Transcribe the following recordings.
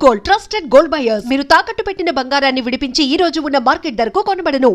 Gold, trusted gold buyers. మీరు తాకట్టు పెట్టిన బంగారాన్ని విడిపించి ఈ రోజు ఉన్న మార్కెట్ ధరకు కొనబడను.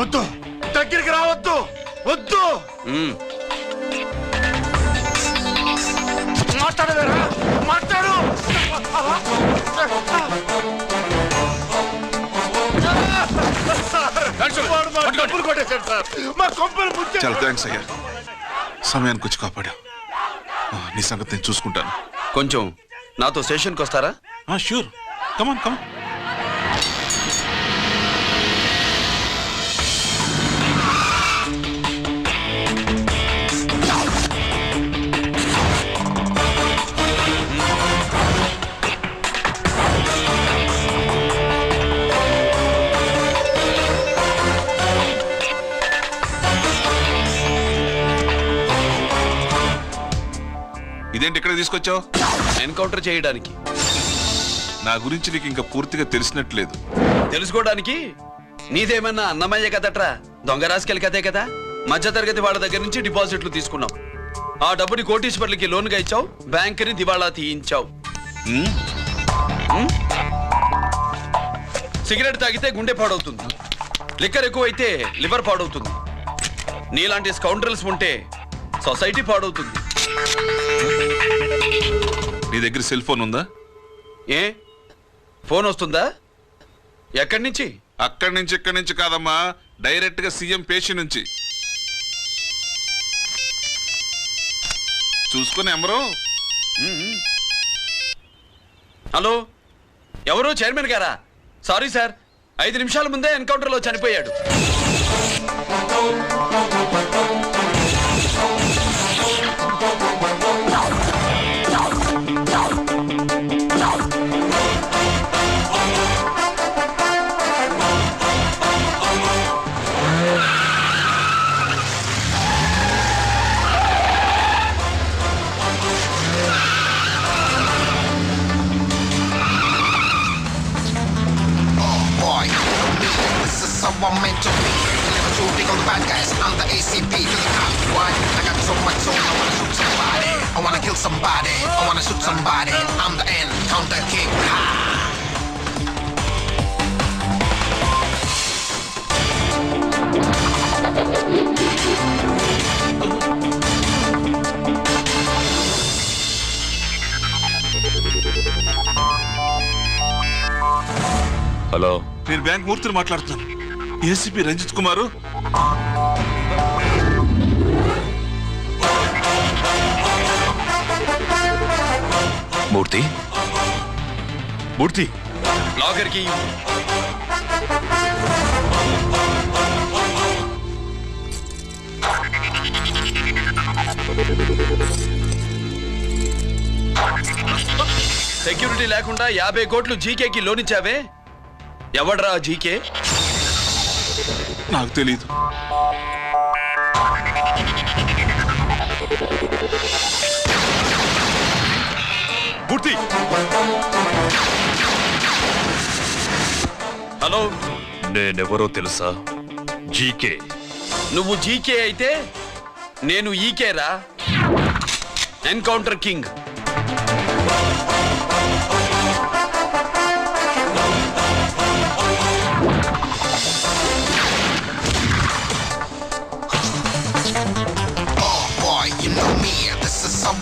వద్దు, దగ్గరికి రావద్దు, వద్దు. మాట్లాడవేరా, మాట్లాడు. డబ్బులు కొట్టేశాడు సార్, మా కొంపలు ముచ్చాడు. చాలా థ్యాంక్స్ అయ్యా, సమయానికి వచ్చి కాపాడా. నీ సంగతి నేను చూసుకుంటాను. కొంచెం నాతో స్టేషన్కి వస్తారా? షూర్, కమాన్ కమాన్. ఇదేంటి ఇక్కడ తీసుకొచ్చావు? ఎన్కౌంటర్ చేయడానికి. నా గురించి నీకు ఇంకా పూర్తిగా తెలిసినట్లేదు. తెలుసుకోవడానికి నీదేమన్నా అన్నమయ్య కదట్రా, దొంగ రాసుకెళ్ళి కదే కదా. మధ్యతరగతి వాళ్ళ దగ్గర నుంచి డిపాజిట్లు తీసుకున్నావు, ఆ డబ్బుని కోటీశ్వర్లకి లోన్గా ఇచ్చావు, బ్యాంకుని దివాళా తీయించావు. సిగరెట్ తాగితే గుండె పాడవుతుంది, లిక్కర్ ఎక్కువైతే లివర్ పాడవుతుంది. నీలాంటి స్కౌండ్రల్స్ ఉంటే సొసైటీ పాడవుతుంది. నీ దగ్గర సెల్ ఫోన్ ఉందా? ఏ ఫోన్ వస్తుందా? ఎక్కడి నుంచి? అక్కడి నుంచి ఇక్కడి నుంచి కాదమ్మా, డైరెక్ట్ గా సీఎం పేషి నుంచి. చూసుకుని ఎవరు? హలో, ఎవరు? చైర్మన్ గారా? సారీ సార్, 5 నిమిషాల ముందే ఎన్కౌంటర్ లో చనిపోయాడు. I'm meant to be. Never shooting all the bad guys. I'm the ACP to the top. Why? I got so much soul. I wanna shoot somebody. I wanna kill somebody. I wanna shoot somebody. I'm the Encounter King. Ha! Hello, నేను bank మూర్తిని మాట్లాడుతున్నాను. ACP Ranjith కుమారు. మూర్తి, మూర్తి, locker కి security లేకుండా 50 కోట్లు జీకేకి loan ఇచ్చావే, ఎవడ్రా GK? నాకు తెలీదు. మూర్తి. Hello, నేనెవరో తెలుసా? జీకే. నువ్వు జీకే అయితే నేను ఈకే రా, encounter king.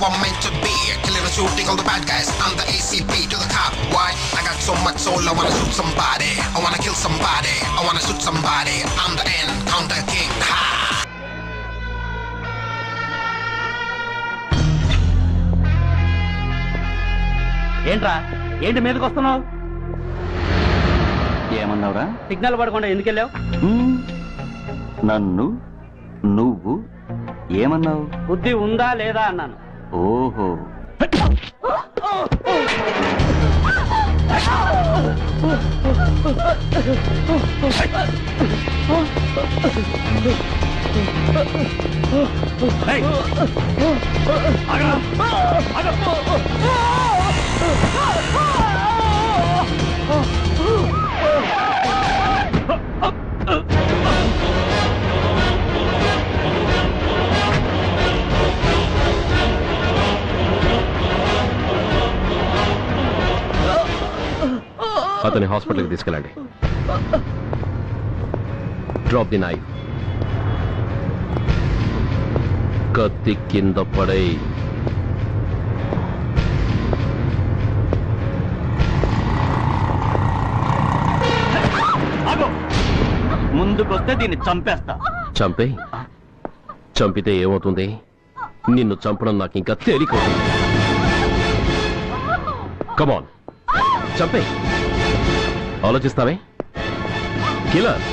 I'm meant to be. Killing and shooting all the bad guys. I'm the ACP to the top. Why? I got so much soul. I wanna shoot somebody. I wanna kill somebody. I wanna shoot somebody. I'm the Encounter King. Ha! ఏంట్రా, ఏంటి మీదకి వస్తున్నావు? ఏమన్నావురా? Signal పడకుండా ఎందుకు వెళ్ళావు? నన్ను నువ్వు ఏమన్నావు? బుద్ధి ఉందా లేదా అన్నాను. ఓహో, అతని హాస్పిటల్కి తీసుకెళ్ళండి. Drop the knife. కత్తి కింద పడై. ముందుకొస్తే దీన్ని చంపేస్తా. చంపే. చంపితే ఏమవుతుంది? నిన్ను చంపడం నాకు ఇంకా తేలికవుతుంది. కమాన్, చంపే. ఆలోచిస్తావే కిల్లర్.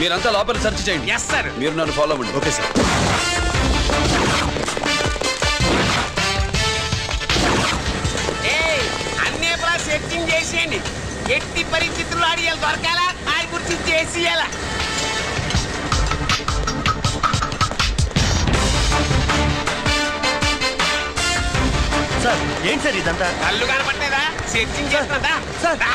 మీరంతా లోపల సెర్చ్ చేయండి. Yes sir. మీరు నన్ను ఫాలో అవ్వండి. Okay sir. అన్నే సెట్టింగ్ చేసేయండి. ఎట్టి పరిస్థితుల్లో ఆడియాలు దొరకాలా, ఆడి గురించి చేసేయాలా. సార్ ఏంటి సార్ ఇదంతా? కళ్ళు కనపట్టలేదా? సెర్చింగ్ చేస్తున్నదా? సార్. రా.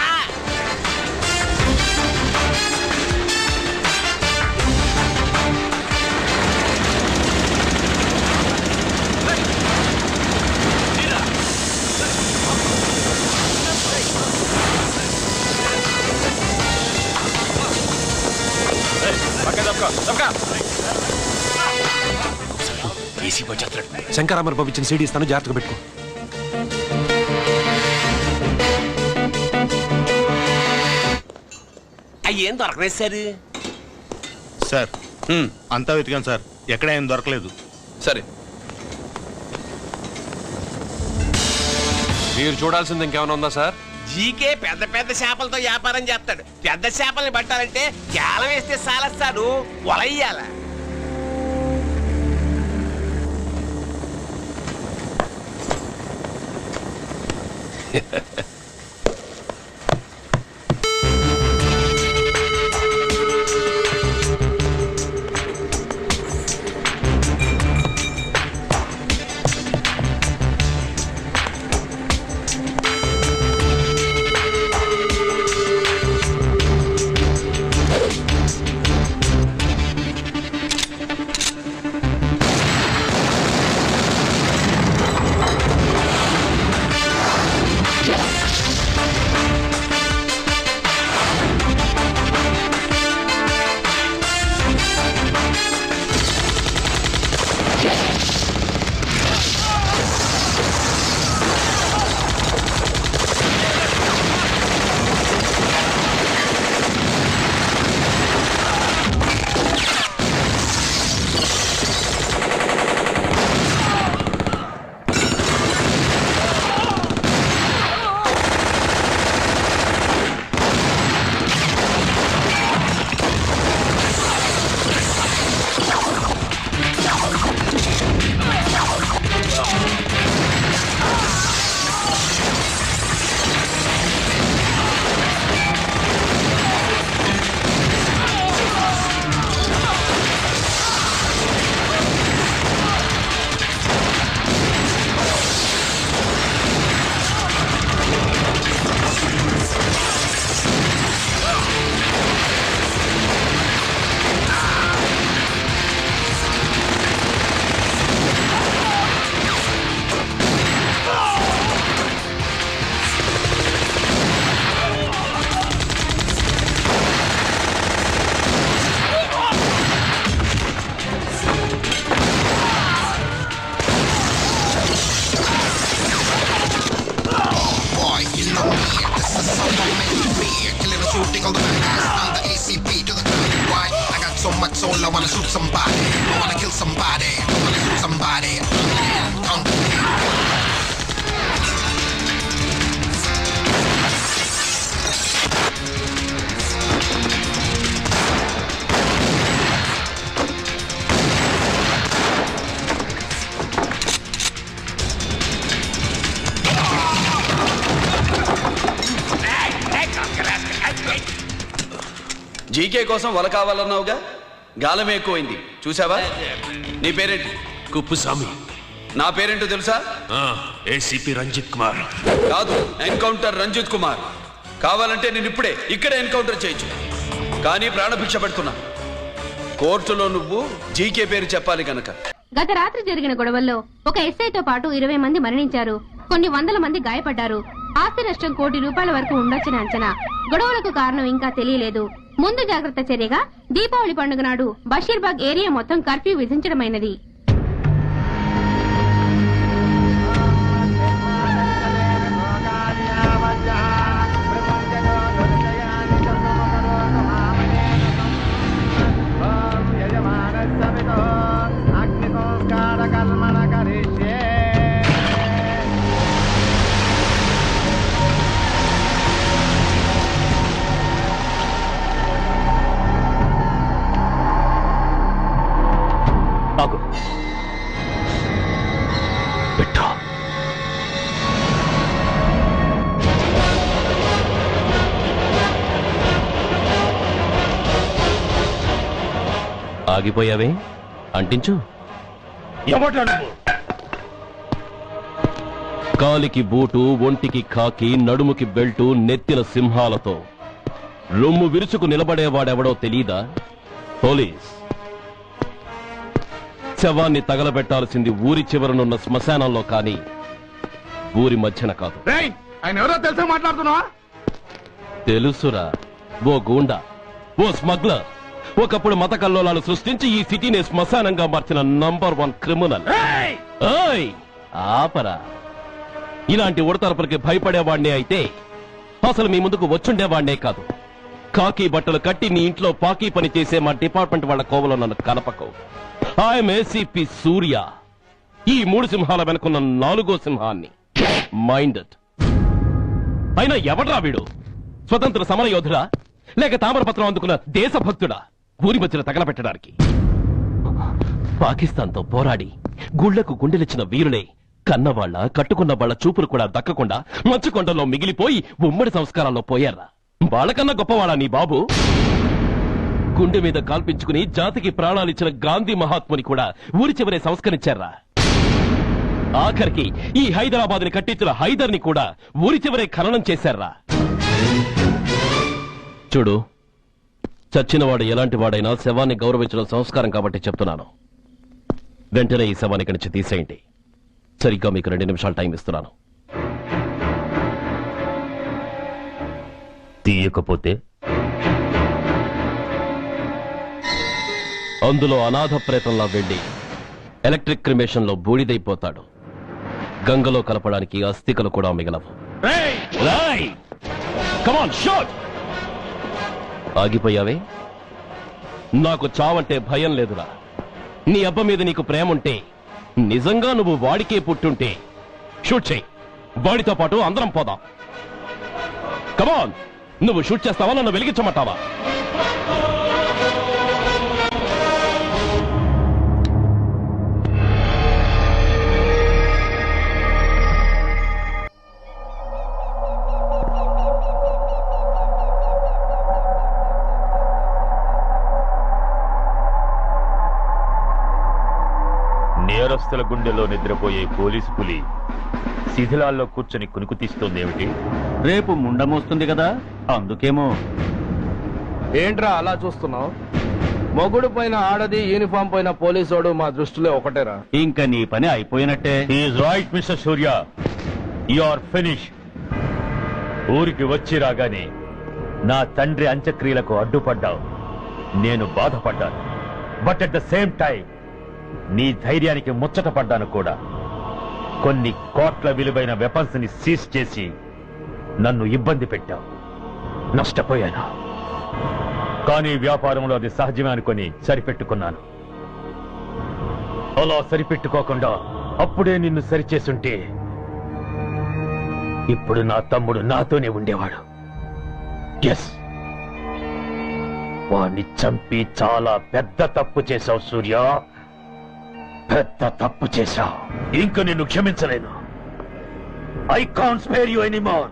శంకరామర్ పంపించిన సీడీ ఇస్తాను, జాగ్రత్తగా పెట్టుకో. అయ్యేం దొరకలేదు సార్. సార్ అంతా వెతికాను సార్, ఎక్కడ ఏం దొరకలేదు. సరే, మీరు చూడాల్సింది ఇంకేమైనా ఉందా సార్? జీకే పెద్ద పెద్ద చేపలతో వ్యాపారం చేస్తాడు. పెద్ద చేపల్ని పట్టాలంటే కేలం వేస్తే సాలస్తాడు, వలయ్యాల. shooting all the bad guys. I'm the ACP to the top. Why? I got so much soul, I wanna shoot somebody. I wanna kill somebody. I wanna shoot somebody. GK కోసం వల కావాలన్నావుగా, గాలం ఎక్కువైంది చూసావా? నీ పేరేంటి? కుప్పుస్వామి. నా పేరేంటో తెలుసా? ఏసీపీ రంజిత్ కుమార్. కాదు, ఎన్కౌంటర్ రంజిత్ కుమార్. కావాలంటే నేను ఇప్పుడే ఇక్కడే ఎన్కౌంటర్ చేయొచ్చు, కానీ ప్రాణభిక్ష పెడుతున్నా. కోర్టులో నువ్వు జీకే పేరు చెప్పాలి గనక. గత రాత్రి జరిగిన గొడవల్లో ఒక ఎస్ఐతో పాటు 20 మంది మరణించారు, కొన్ని వందల మంది గాయపడ్డారు. ఆస్తి నష్టం ₹1 కోటి వరకు ఉండొచ్చని అంచనా. గొడవలకు కారణం ఇంకా తెలియలేదు. ముందు జాగ్రత్త చర్యగా దీపావళి పండుగ నాడు బషీర్బాగ్ ఏరియా మొత్తం కర్ఫ్యూ విధించడమైనది. ఆగిపోయావే, అంటించు. కాలికి బూటు, ఒంటికి కాకి, నడుముకి బెల్టు, నెత్తిన సింహాలతో రొమ్ము విరుచుకు నిలబడేవాడెవడో తెలీదా? పోలీస్. శవాన్ని తగలబెట్టాల్సింది ఊరి చివరనున్న శ్మశానంలో కానీ ఊరి మధ్యన కాదు. ఆయన ఎవరో తెలుసా మాట్లాడుతున్నావా? తెలుసురా, ఓ గూండా, ఓ స్మగ్లర్, ఒకప్పుడు మత కల్లోలాలు సృష్టించి ఈ సిటీని శ్మశానంగా మార్చిన నంబర్ 1 క్రిమినల్. ఏయ్, ఆపరా. ఇలాంటి ఉడతరపులకి భయపడేవాణ్ణే అయితే అసలు మీ ముందుకు వచ్చుండేవాణ్ణే కాదు. కాకి బట్టలు కట్టి నీ ఇంట్లో పాకీ పని చేసే మా డిపార్ట్మెంట్ వాళ్ళ కోవలో నన్ను కలపకు. ఐఎమ్ ఏసీపీ సూర్య, ఈ 3 సింహాల వెనుకున్న 4వ సింహాన్ని. మైండెడ్. అయినా ఎవడ్రా వీడు? స్వతంత్ర సమర యోధుడా లేక తామరపత్రం అందుకున్న దేశభక్తుడా ఊరి మధ్యలో తగలబెట్టడానికి? పాకిస్తాన్తో పోరాడి గుళ్లకు గుండెలిచ్చిన వీరులే కన్నవాళ్ల, కట్టుకున్న వాళ్ల చూపులు కూడా దక్కకుండా మంచుకొండలో మిగిలిపోయి ఉమ్మడి సంస్కారాల్లో పోయారా? వాళ్ళకన్నా గొప్పవాడా నీ బాబు? గుండె మీద కాల్పించుకుని జాతికి ప్రాణాలిచ్చిన గాంధీ మహాత్ముని కూడా ఊరి చివరే సంస్కరించారా? ఆఖరికి ఈ హైదరాబాద్ ని కట్టించిన హైదర్ ని కూడా ఊరి చివరే ఖననం చేశారా? చూడు, చచ్చినవాడు ఎలాంటి వాడైనా శవాన్ని గౌరవించడం సంస్కారం కాబట్టి చెప్తున్నాను. వెంటనే ఈ శవాన్ని ఇక్కడి నుంచి తీసేయండి. సరిగ్గా మీకు 2 నిమిషాలు టైం ఇస్తున్నాను. తీయకపోతే అందులో అనాథ ప్రేతంలా వెళ్లి ఎలక్ట్రిక్ క్రిమేషన్ లో బూడిదైపోతాడు. గంగలో కలపడానికి అస్థికలు కూడా మిగలవు. Come on, shoot! ఆగిపోయావే? నాకు చావంటే భయం లేదురా. నీ అబ్బ మీద నీకు ప్రేమ ఉంటే, నిజంగా నువ్వు వాడికే పుట్టుంటే షూట్ చేయి. వాడితో పాటు అందరం పోదాం. కమాన్, నువ్వు షూట్ చేస్తావా, నన్ను వెలిగించమంటావా? నేరస్తుల గుండెలో నిద్రపోయే పోలీసు పులి శిథిలాల్లో కూర్చొని కునుకు తీస్తోందేమిటి? రేపు ముండమోస్తుంది కదా, అందుకేమో. ఏంట్రా అలా చూస్తున్నావు? మొగుడు పైన ఆడది, యూనిఫామ్ పైన పోలీసోడు మా దృష్టిలో ఒకటేరా. ఇంకా నీ పని అయిపోయినట్టే. Is right mister Surya, you are finish. ఊరికి వచ్చి రాగానే నా తండ్రి అంత్యక్రియలకు అడ్డుపడ్డావు. నేను బాధపడ్డాను. But at the same time నీ ధైర్యానికి ముచ్చట పడ్డాను కూడా. కొన్ని కోట్ల విలువైన వెపన్స్ ని సీజ్ చేసి నన్ను ఇబ్బంది పెట్టావు. నష్టపోయాను. కానీ వ్యాపారంలో అది సహజమే అనుకుని సరిపెట్టుకున్నాను. అలా సరిపెట్టుకోకుండా అప్పుడే నిన్ను సరిచేస్తుంటే ఇప్పుడు నా తమ్ముడు నాతోనే ఉండేవాడు. ఎస్, వాణ్ణి చంపి చాలా పెద్ద తప్పు చేశావు సూర్య. పెద్ద తప్పు చేశావు. ఇంక నిన్ను క్షమించలేను. I can't spare you anymore.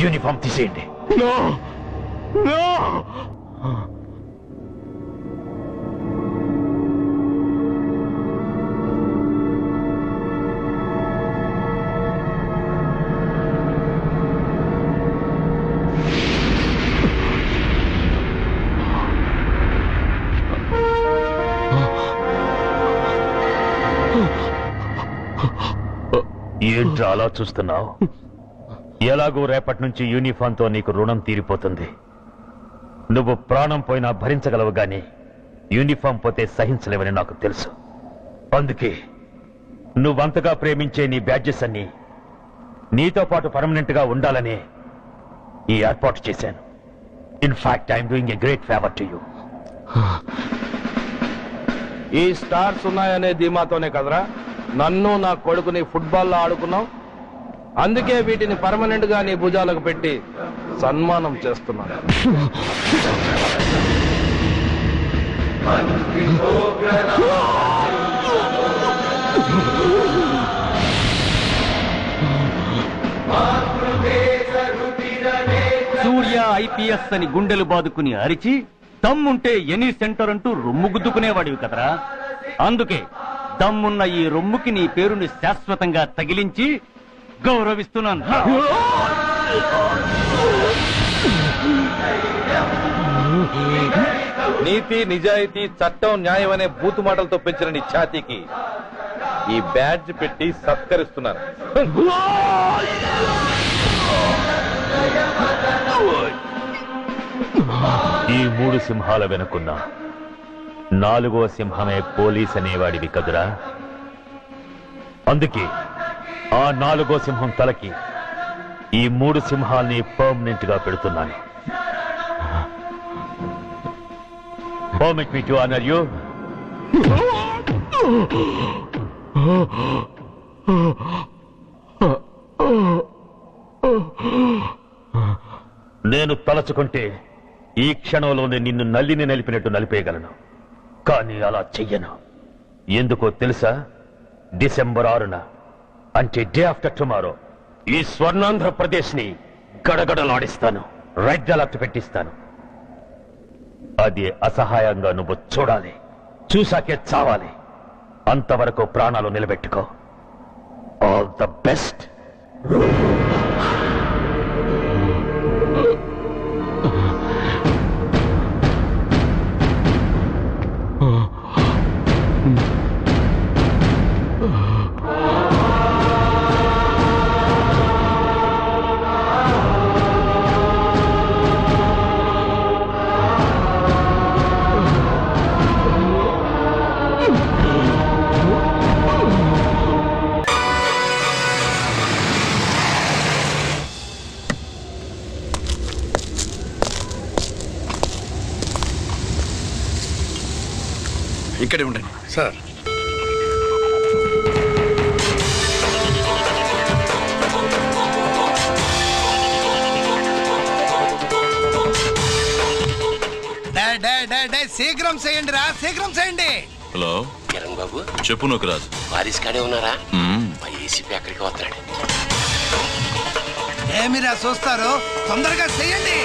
Uniform తీసేయండి. ఏంట్రా అలా చూస్తున్నావు? ఎలాగో రేపటి నుంచి యూనిఫామ్తో నీకు రుణం తీరిపోతుంది. నువ్వు ప్రాణం పోయినా భరించగలవు గాని యూనిఫామ్ పోతే సహించలేవని నాకు తెలుసు. అందుకే నువ్వంతగా ప్రేమించే నీ బ్యాడ్జెస్ అన్ని నీతో పాటు పర్మనెంట్ గా ఉండాలని ఈ ఏర్పాటు చేశాను. In fact I'm doing a great favour to you. ఈ స్టార్స్ ఉన్నాయనే ధీమాతోనే కదరా నన్ను నా కొడుకుని ఫుట్బాల్లో ఆడుకున్నావు. అందుకే వీటిని పర్మనెంట్ గా నీ భుజాలకు పెట్టి సన్మానం చేస్తున్నాను. సూర్య ఐపీఎస్ అని గుండెలు బాదుకుని అరిచి దమ్ముంటే ఎనీ సెంటర్ అంటూ రొమ్ము గుద్దుకునేవాడివి కదరా. అందుకే దమ్మున్న ఈ రొమ్ముకి నీ పేరుని శాశ్వతంగా తగిలించి గౌరవిస్తున్నాను. నీతి నిజాయితీ చట్టం న్యాయం అనే బూతు మాటలతో పెంచిన నీ ఛాతీకి ఈ బ్యాడ్జ్ పెట్టి సత్కరిస్తున్నాను. ఈ 3 సింహాల వెనుకున్న 4వ సింహమే పోలీస్ అనేవాడివి కదురా. అందుకే ఆ 4వ సింహం తలకి ఈ 3 సింహాల్ని పర్మనెంట్ గా పెడుతున్నాను. Permit me to honor you. నేను తలచుకుంటే ఈ క్షణంలోనే నిన్ను నల్లిని నలిపినట్టు నలిపేయగలను. కానీ అలా చెయ్యను. ఎందుకో తెలుసా? డిసెంబర్ 6న అంటే డే ఆఫ్టర్ టుమారో ఈ స్వర్ణాంధ్రప్రదేశ్ ని గడగడలాడిస్తాను. రెడ్ అలర్ట్ పెట్టిస్తాను. అది అసహాయంగా నువ్వు చూడాలి. చూశాకే చావాలి. అంతవరకు ప్రాణాలు నిలబెట్టుకో. All the best. ఇక్కడే ఉండండి సార్. శీఘ్రం చేయండి రా, శీఘ్రం చేయండి. హలో కిరణ్ బాబు, చెప్పు నూకరాజు. వారిస్ కాడే ఉన్నారా? మా ఏసీపీ అక్కడికి వస్తున్నాడు. ఏమిరా చూస్తారు, తొందరగా చేయండి.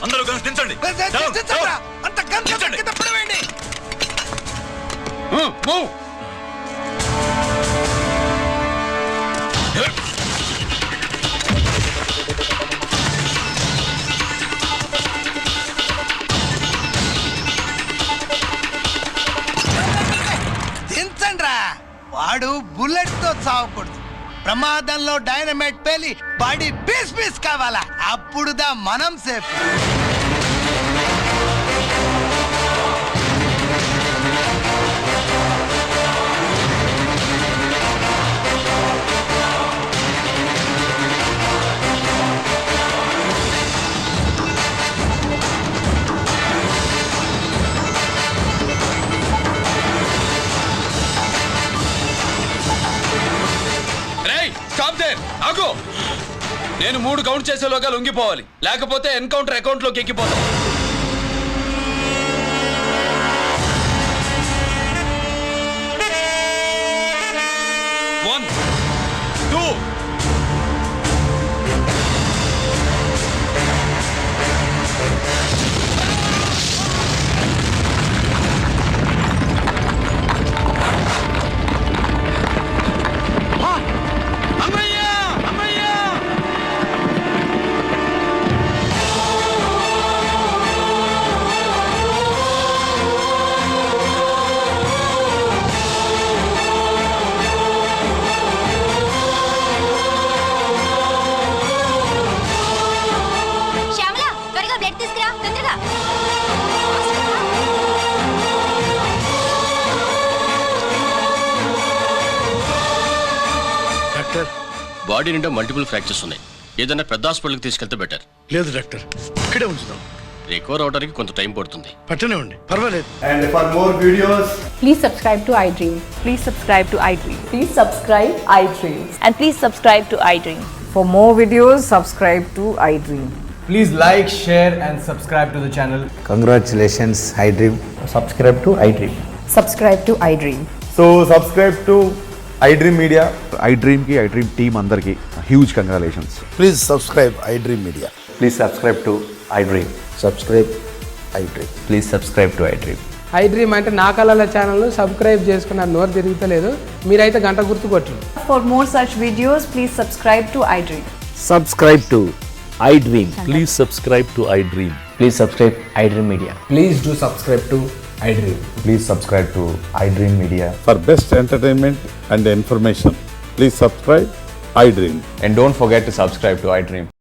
అందరూ కలిసి దించండి. అంత కింద పడవేయండి. దించండి రా. వాడు బుల్లెట్ తో చావకూడదు. ప్రమాదంలో డైనమైట్ పేలి బాడీ పీస్ పీస్ కావాలా. అప్పుడుదా మనం సేఫ్. నేను 3 కౌంట్ చేసేలోగా లొంగిపోవాలి, లేకపోతే ఎన్కౌంటర్ అకౌంట్ లోకి ఎక్కిపోతాం. 1 2 బాడీ నిండా మల్టిపుల్ ఫ్రాక్చర్స్ ఉన్నాయి. ఏదైనా పెద్ద హాస్పిటల్కి తీసుకెళ్తే బెటర్. లేదు డాక్టర్, ఇక్కడే ఉంచుదాం. రికవర్ అవడానికి కొంత టైం పడుతుంది. పట్టనే ఉండి పర్వాలేదు. And for more videos, please subscribe to iDream. Please subscribe to iDream. Please subscribe iDream. And please subscribe to iDream. For more videos, subscribe to iDream. please like, share and subscribe to the channel. Congratulations, iDream. Subscribe to iDream. Subscribe to iDream. So subscribe to iDream Media. iDream ki iDream team andarki huge congratulations. Please subscribe iDream Media. Please subscribe to iDream. Subscribe iDream. Please subscribe to iDream. iDream అంటే నా కళల channel subscribe చేసుకున్న నోరు తిరుగుతలేదు, మీరైతే గంట గుర్తు కొట్టండి. For more such videos, please subscribe to iDream. Subscribe to iDream. Please subscribe to iDream. Please subscribe iDream Media. Please do subscribe to iDream. Please subscribe to iDream Media. For best entertainment and information, please subscribe iDream. And don't forget to subscribe to iDream.